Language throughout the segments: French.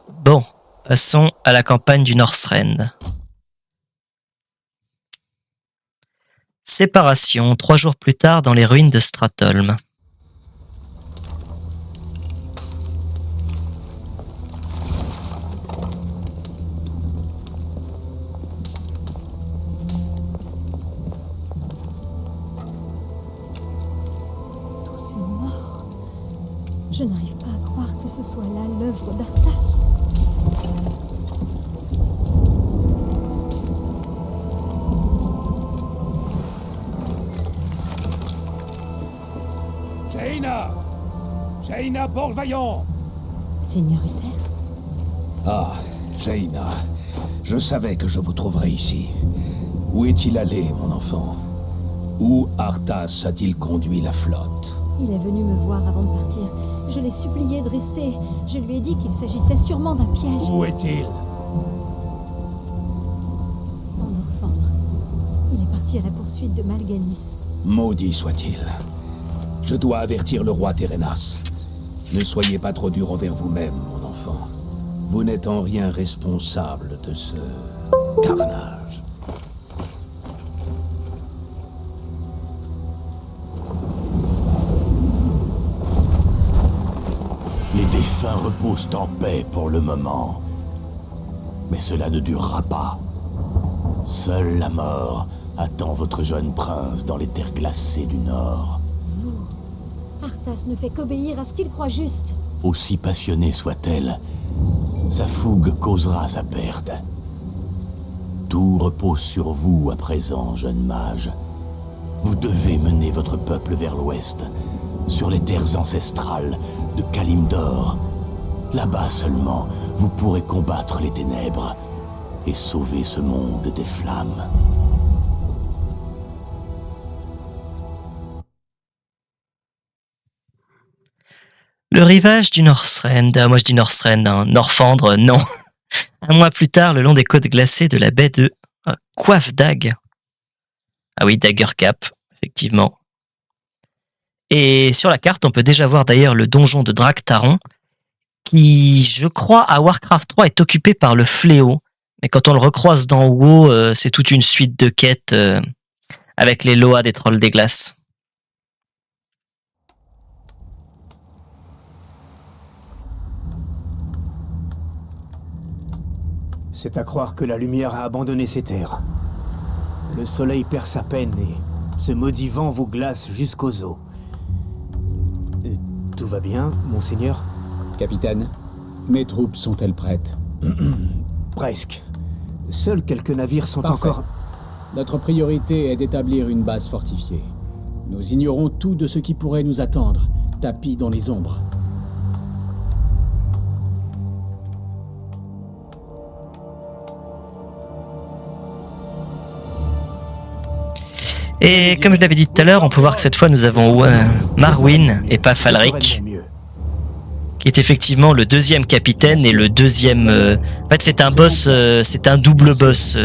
Bon, passons à la campagne du Northrend. Séparation, 3 jours plus tard dans les ruines de Stratholm. Tous ces morts. Je n'arrive pas à croire que ce soit là l'œuvre d'Arthas. Jaina! Jaina Port-Vaillant! Seigneur Uther, Ah, Jaina. Je savais que je vous trouverais ici. Où est-il allé, mon enfant? Où Arthas a-t-il conduit la flotte? il est venu me voir avant de partir. Je l'ai supplié de rester. Je lui ai dit qu'il s'agissait sûrement d'un piège. Où est-il? En Orphandre. Il est parti à la poursuite de Mal'Ganis. Maudit soit-il. Je dois avertir le roi Térénas. Ne soyez pas trop dur envers vous-même, mon enfant. Vous n'êtes en rien responsable de ce carnage. Les défunts reposent en paix pour le moment. Mais cela ne durera pas. Seule la mort attend votre jeune prince dans les terres glacées du Nord. Arthas ne fait qu'obéir à ce qu'il croit juste. Aussi passionnée soit-elle, sa fougue causera sa perte. Tout repose sur vous à présent, jeune mage. Vous devez mener votre peuple vers l'ouest, sur les terres ancestrales de Kalimdor. Là-bas seulement, vous pourrez combattre les ténèbres et sauver ce monde des flammes. Le rivage du Northrend, moi je dis Northrend, hein, Norfandre, non. Un mois plus tard, le long des côtes glacées de la baie de Coifdag. Ah oui, Dagger Cap, effectivement. Et sur la carte, on peut déjà voir d'ailleurs le donjon de Draktaron, qui, je crois, à Warcraft 3 est occupé par le fléau. Mais quand on le recroise dans WoW, c'est toute une suite de quêtes avec les Loas des Trolls des Glaces. C'est à croire que la lumière a abandonné ces terres. Le soleil perd sa peine et ce maudit vent vous glace jusqu'aux os. Tout va bien, monseigneur? Capitaine, mes troupes sont-elles prêtes? Presque. Seuls quelques navires sont Parfait. encore... Notre priorité est d'établir une base fortifiée. Nous ignorons tout de ce qui pourrait nous attendre, tapis dans les ombres. Et comme je l'avais dit tout à l'heure, on peut voir que cette fois nous avons Marwyn et pas Falric, qui est effectivement le deuxième capitaine et le deuxième... En fait, c'est un boss, c'est un double boss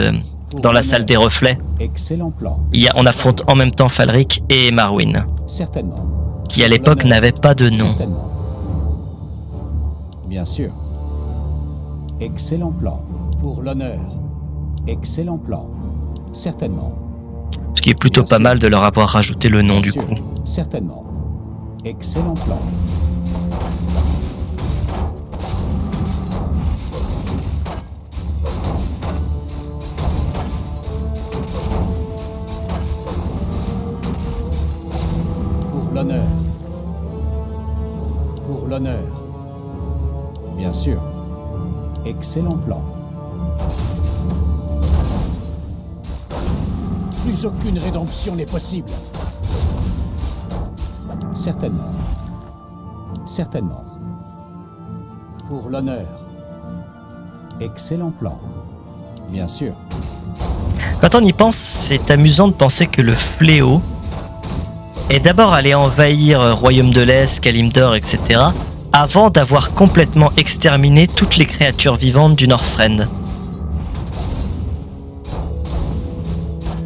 dans la salle des reflets. Excellent plan. On affronte en même temps Falric et Marwyn, Certainement. qui à l'époque n'avaient pas de nom. Certainement. Bien sûr. Excellent plan. Pour l'honneur. Excellent plan. Certainement. Ce qui est plutôt pas mal de leur avoir rajouté le nom du Bien sûr. coup. Certainement. Excellent plan. Pour l'honneur. Pour l'honneur. Bien sûr. Excellent plan. Plus aucune rédemption n'est possible. Certainement. Certainement. Pour l'honneur. Excellent plan. Bien sûr. Quand on y pense, c'est amusant de penser que le fléau est d'abord allé envahir Royaume de l'Est, Kalimdor, etc., avant d'avoir complètement exterminé toutes les créatures vivantes du Northrend.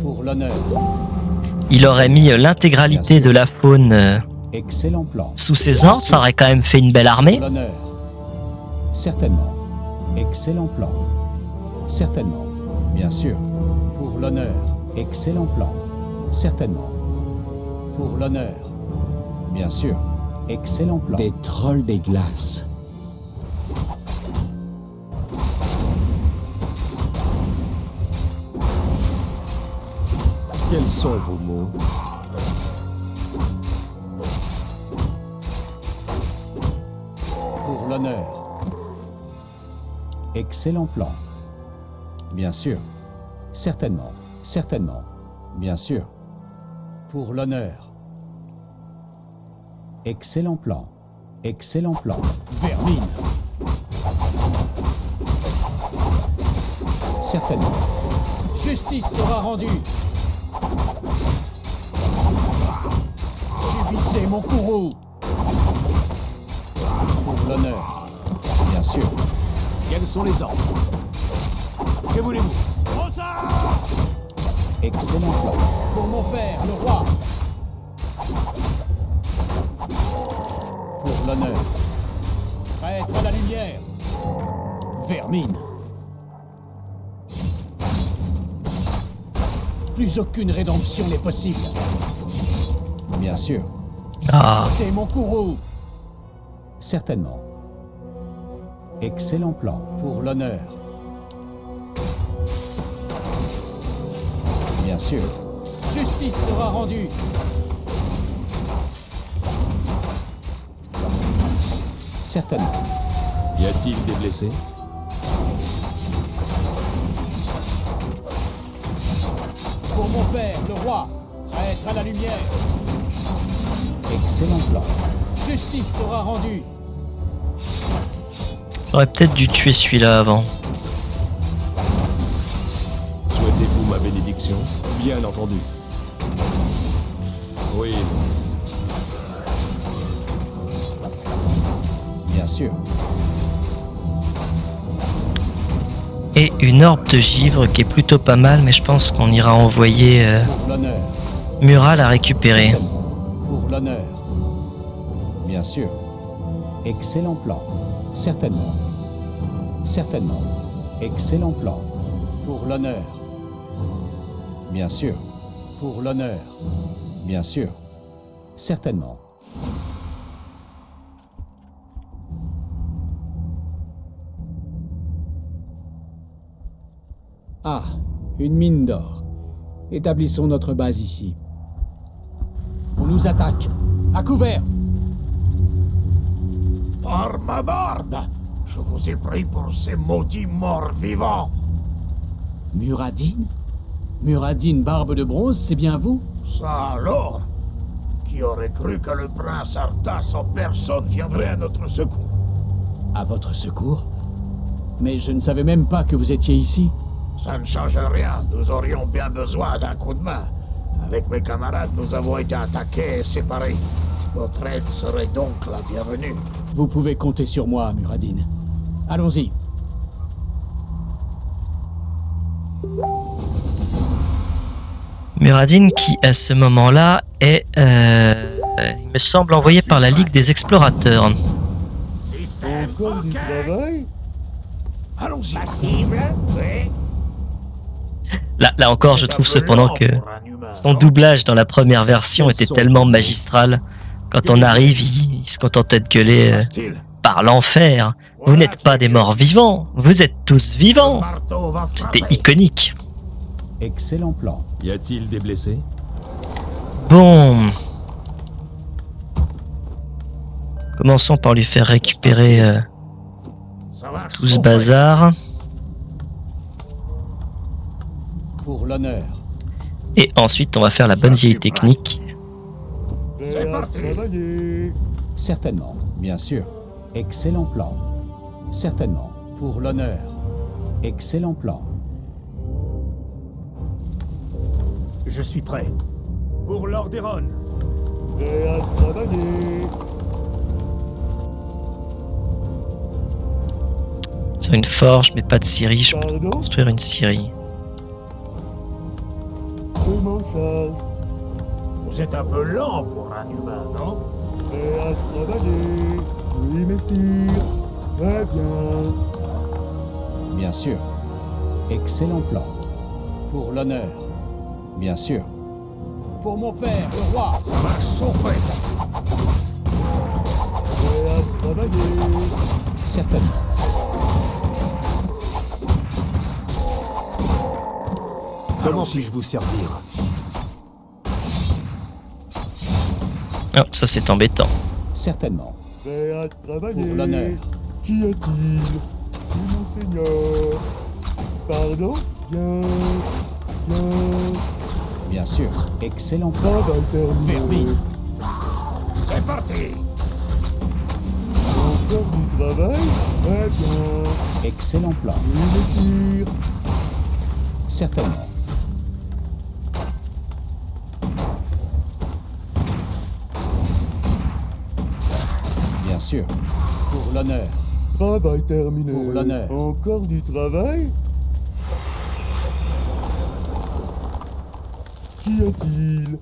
Pour l'honneur. Il aurait mis l'intégralité de la faune Excellent plan. sous ses ordres, ça aurait quand même fait une belle armée. Pour l'honneur. Certainement. Excellent plan. Certainement. Bien sûr. Pour l'honneur. Excellent plan. Certainement. Pour l'honneur. Bien sûr. Excellent plan. Des trolls des glaces. Quels sont vos mots? Pour l'honneur. Excellent plan. Bien sûr. Certainement. Certainement. Bien sûr. Pour l'honneur. Excellent plan. Excellent plan. Vermine. Certainement. Justice sera rendue. Subissez mon courroux. Pour l'honneur. Bien sûr. Quels sont les ordres? Que voulez-vous? Excellent plan. Pour mon père, le roi. Pour l'honneur. Prêtre à la lumière. Vermine. Plus aucune rédemption n'est possible. Bien sûr. Ah, C'est mon courroux. Certainement. Excellent plan. Pour l'honneur. Bien sûr. Justice sera rendue. Certainement. Y a-t-il des blessés? Pour mon père, le roi. Prêtre à la lumière. Excellent plan. Justice sera rendue. j'aurais peut-être dû tuer celui-là avant. Souhaitez-vous ma bénédiction? Bien entendu. Oui, Bien sûr. Et une orbe de givre qui est plutôt pas mal, mais je pense qu'on ira envoyer Pour l'honneur. Murat la récupérer. Pour l'honneur. Bien sûr. Excellent plan. Certainement. Certainement. Excellent plan. Pour l'honneur. Bien sûr. Pour l'honneur. Bien sûr. Certainement. Ah, une mine d'or. Établissons notre base ici. On nous attaque. À couvert. Par ma barbe, je vous ai pris pour ces maudits morts vivants. Muradin? Muradin Barbe de Bronze, c'est bien vous? Ça alors? Qui aurait cru que le prince Arthas en personne viendrait à notre secours? À votre secours? Mais je ne savais même pas que vous étiez ici. Ça ne change rien, nous aurions bien besoin d'un coup de main. Avec mes camarades, nous avons été attaqués et séparés. Votre aide serait donc la bienvenue. Vous pouvez compter sur moi, Muradin. Allons-y. Muradin qui, à ce moment-là, est, il me semble, envoyé par la Ligue des Explorateurs. Système, encore du ok. travail? Allons-y. Ma cible, oui. Là encore, je trouve cependant que son doublage dans la première version était tellement magistral. Quand on arrive, il se contentait de gueuler par l'enfer. Vous n'êtes pas des morts vivants, vous êtes tous vivants. C'était iconique. Excellent plan. Y a-t-il des blessés? Bon. Commençons par lui faire récupérer tout ce bazar. Pour l'honneur. Et ensuite, on va faire la bonne vieille technique. C'est parti. Certainement, bien sûr. Excellent plan. Certainement. Pour l'honneur. Excellent plan. Je suis prêt. Pour Lordaeron. Sur une forge, mais pas de scierie. Je peux construire une scierie. Vous êtes un peu lent pour un humain, non? Oui, messire. Très bien. Bien sûr. Excellent plan. Pour l'honneur. Bien sûr. Pour mon père, le roi. Ça va chauffer. Certainement. Comment puis-je vous servir? Oh, ça c'est embêtant. Certainement. Prêt à travailler. Pour l'honneur. Qu'y a-t-il? Oui, monseigneur. Pardon? Bien. Bien sûr. Excellent plan. Travail terminé. Verbi. C'est parti. Encore du travail? Très bien. Excellent plan. Oui, messire. Certainement. Bien sûr. Pour l'honneur. Travail terminé. Pour l'honneur. Encore du travail? Qu'y a-t-il?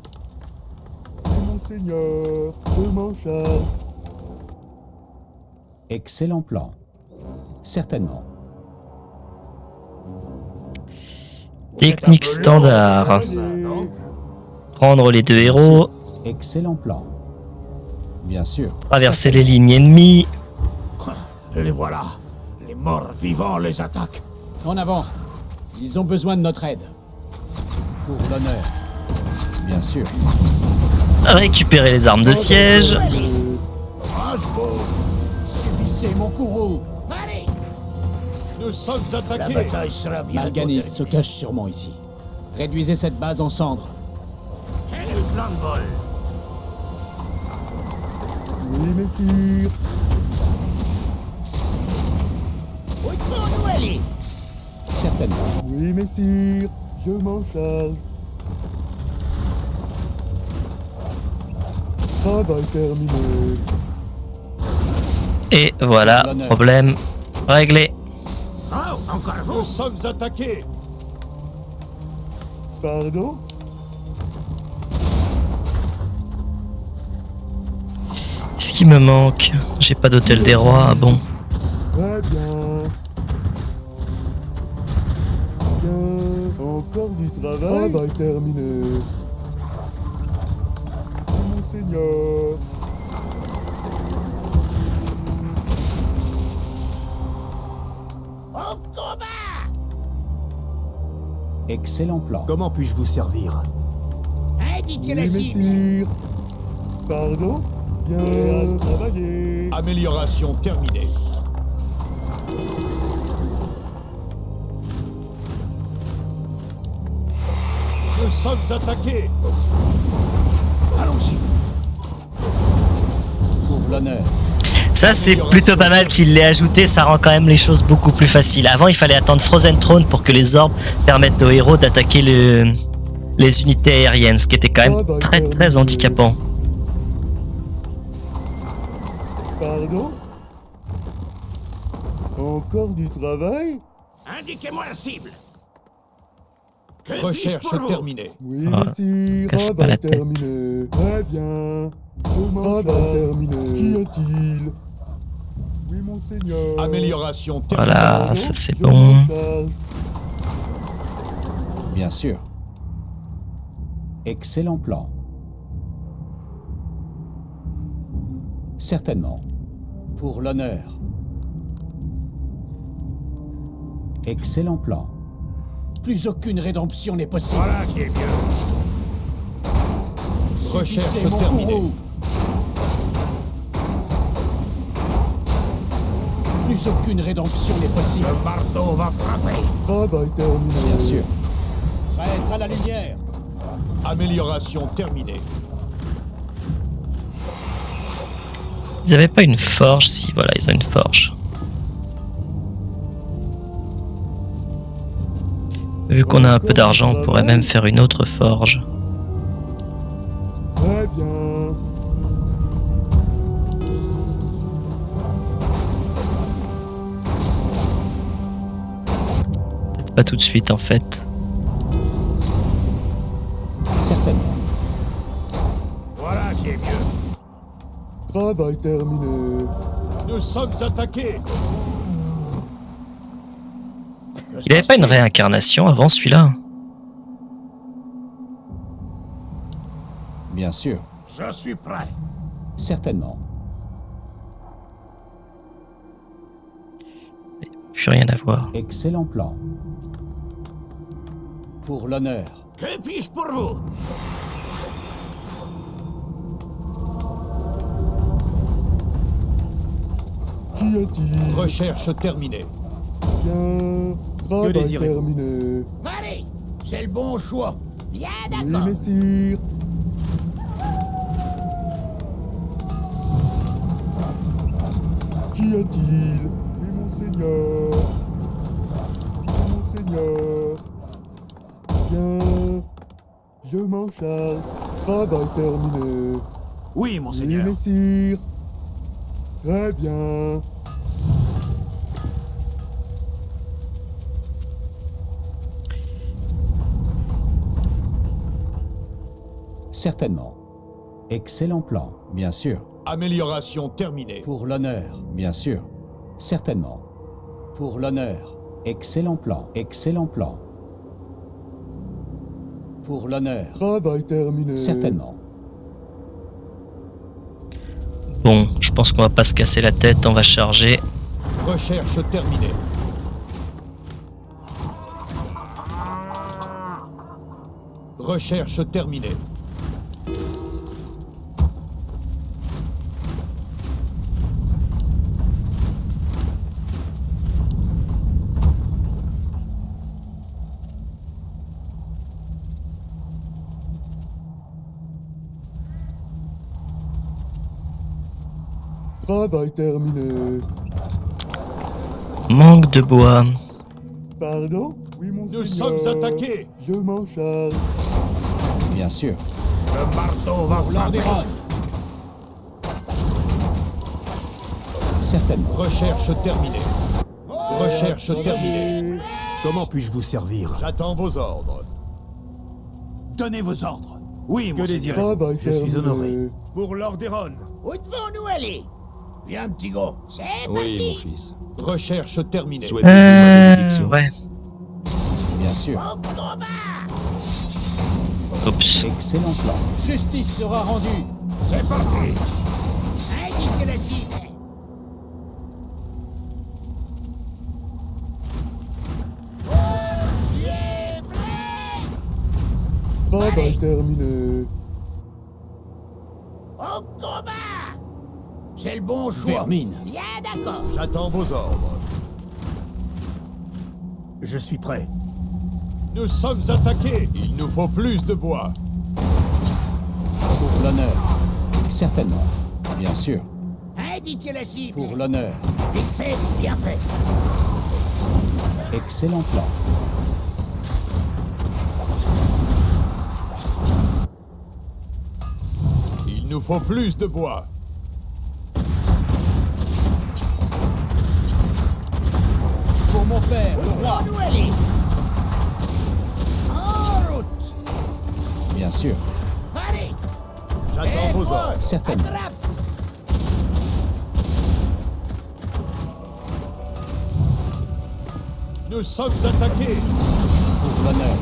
Oui, monseigneur. Je m'en charge. Excellent plan. Certainement. Technique standard. Allez. Prendre les deux héros, Excellent plan. Bien sûr. traverser les lignes ennemies. Les voilà. Les morts vivants les attaquent. En avant. Ils ont besoin de notre aide. Pour l'honneur. Bien sûr. Récupérer les armes de siège. Subissez mon courroux. Nous sommes La attaqués. bataille sera bientôt Malganis terminée. se cache sûrement ici. Réduisez cette base en cendres. Quel plan de vol. Oui, messire. Où est-on aller? Certainement. Oui, messire. Je m'en charge. Travail terminé. Et voilà, problème réglé. Oh, encore Nous vous? sommes attaqués. Pardon? Ce qui me manque, j'ai pas d'hôtel des rois, ah bon. Très bien. Bien. Encore du travail? Travail terminé. Oui, monseigneur. Au combat! Excellent plan. Comment puis-je vous servir? Indiquez Oui, la cible. messire. Pardon? Bien. Travailler. Amélioration terminée. Nous sommes attaqués. Allons-y. Pour l'honneur. Ça c'est plutôt pas mal qu'il l'ait ajouté, ça rend quand même les choses beaucoup plus faciles. Avant il fallait attendre Frozen Throne pour que les orbes permettent aux héros d'attaquer les unités aériennes, ce qui était quand même très handicapant. Pardon? Encore du travail? Indiquez-moi la cible. Que Recherche puis-je pour vous? terminée. Oui, Ah, messire. casse pas la Travail terminé. Très bien. Travail terminé. Qu'y a-t-il? Oui, monseigneur. Amélioration terminée. Voilà, ça c'est Je bon. m'en charge. Bien sûr. Excellent plan. Certainement. Pour l'honneur. Excellent plan. Plus aucune rédemption n'est possible. Voilà qui est mieux. Recherche Subissez mon terminée. courroux. Plus aucune rédemption n'est possible. Le marteau va frapper. Travail terminé. Bien sûr. Prêtre à la lumière. Amélioration terminée. Ils avaient pas une forge? Si, voilà, ils ont une forge. Vu qu'on a un peu d'argent, on pourrait même faire une autre forge. Très bien. Peut-être pas tout de suite en fait. Certainement. Voilà qui est mieux. Travail terminé. Nous sommes attaqués. Il avait pas une réincarnation avant celui-là? Bien sûr. Je suis prêt. Certainement. Plus rien à voir. Excellent plan. Pour l'honneur. Que puis-je pour vous? Qu'y a-t-il? Recherche terminée. Bien. Travail désirez-vous? terminé. Allez, c'est le bon choix. Bien Oui, d'accord. messire. Qu'y a-t-il? Oui, monseigneur. Oui, monseigneur. Bien. Je m'en charge. Travail terminé. Oui, Oui, monseigneur. messire. Très bien. Certainement. Excellent plan. Bien sûr. Amélioration terminée. Pour l'honneur. Bien sûr. Certainement. Pour l'honneur. Excellent plan. Excellent plan. Pour l'honneur. Travail terminé. Certainement. Bon, je pense qu'on va pas se casser la tête, on va charger. Recherche terminée. Recherche terminée. Travail terminé. Manque de bois. Pardon? Oui, monseigneur. Nous sommes attaqués. Je m'en charge. Bien sûr. Le marteau va Pour frapper. l'Orderon. Certainement. Recherche terminée. Recherche terminée. Comment puis-je vous servir? J'attends vos ordres. Donnez vos ordres. Oui, Que monseigneur. désirez-vous? Travail Je suis terminé. honoré. Pour l'Orderon. Où devons-nous aller? Viens, petit gars. C'est Oui, mon fils. Recherche terminée. Souhaitez-vous ma bénédiction? Ouais. Bien sûr. Au combat! Oups. Excellent plan. Justice sera rendue. C'est parti. Indiquez la cible. Travail terminé. Au combat! C'est le bon choix. Vermine. Bien d'accord. J'attends vos ordres. Je suis prêt. Nous sommes attaqués. Il nous faut plus de bois. Pour l'honneur. Certainement. Bien sûr. Indiquez la cible. Pour l'honneur. Vite fait, bien fait. Excellent plan. Il nous faut plus de bois. Pour mon père, le roi. Où aller? En route. Bien sûr. Allez. J'attends vos ordres. Certainement. Attrape. Nous sommes attaqués. Pour l'honneur.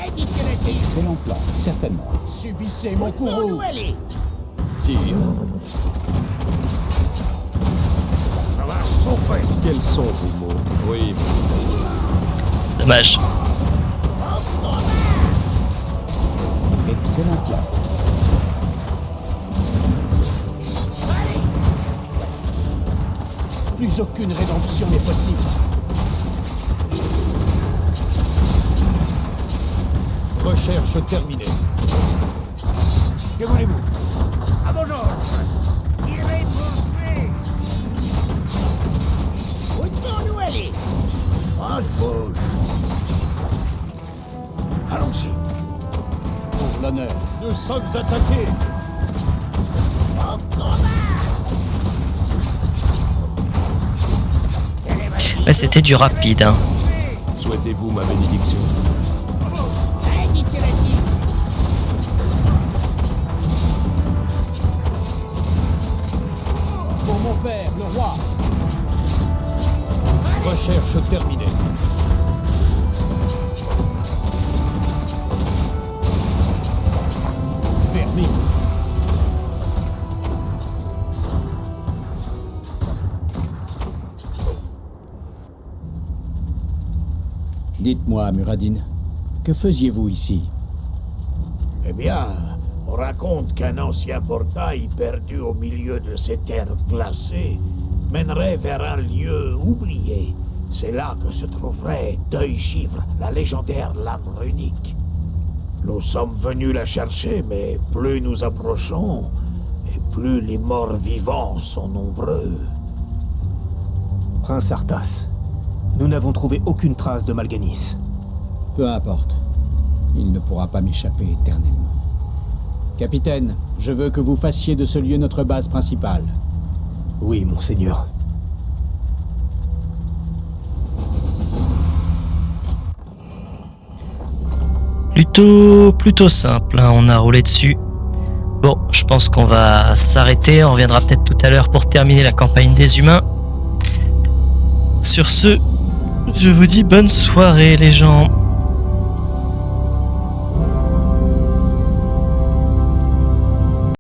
Indiquez la cible. Excellent plan. Certainement. Subissez mon courroux. Où aller? Sire, Ça va chauffer. quels sont vos mots? Oui, Dommage. Excellent plan. Allez. Plus aucune rédemption n'est possible. Recherche terminée. Que voulez-vous? À bonjour. Tirez pour tuer. Où devons-nous aller? Oh, je bouge. Allons-y. Pour l'honneur. Nous sommes attaqués. Au combat. Ouais, c'était du rapide, hein. souhaitez-vous ma bénédiction? Indiquez la cible. Pour mon père, le roi. Recherche terminée. Vermine. Dites-moi, Muradin, que faisiez-vous ici? Eh bien, on raconte qu'un ancien portail perdu au milieu de ces terres glacées mènerait vers un lieu oublié. C'est là que se trouverait Deuil-Givre, la légendaire lame runique. Nous sommes venus la chercher, mais plus nous approchons, et plus les morts vivants sont nombreux. Prince Arthas, nous n'avons trouvé aucune trace de Mal'Ganis. Peu importe. Il ne pourra pas m'échapper éternellement. Capitaine, je veux que vous fassiez de ce lieu notre base principale. Oui, monseigneur. Plutôt simple, hein, on a roulé dessus. Bon, je pense qu'on va s'arrêter, on reviendra peut-être tout à l'heure pour terminer la campagne des humains. Sur ce, je vous dis bonne soirée les gens.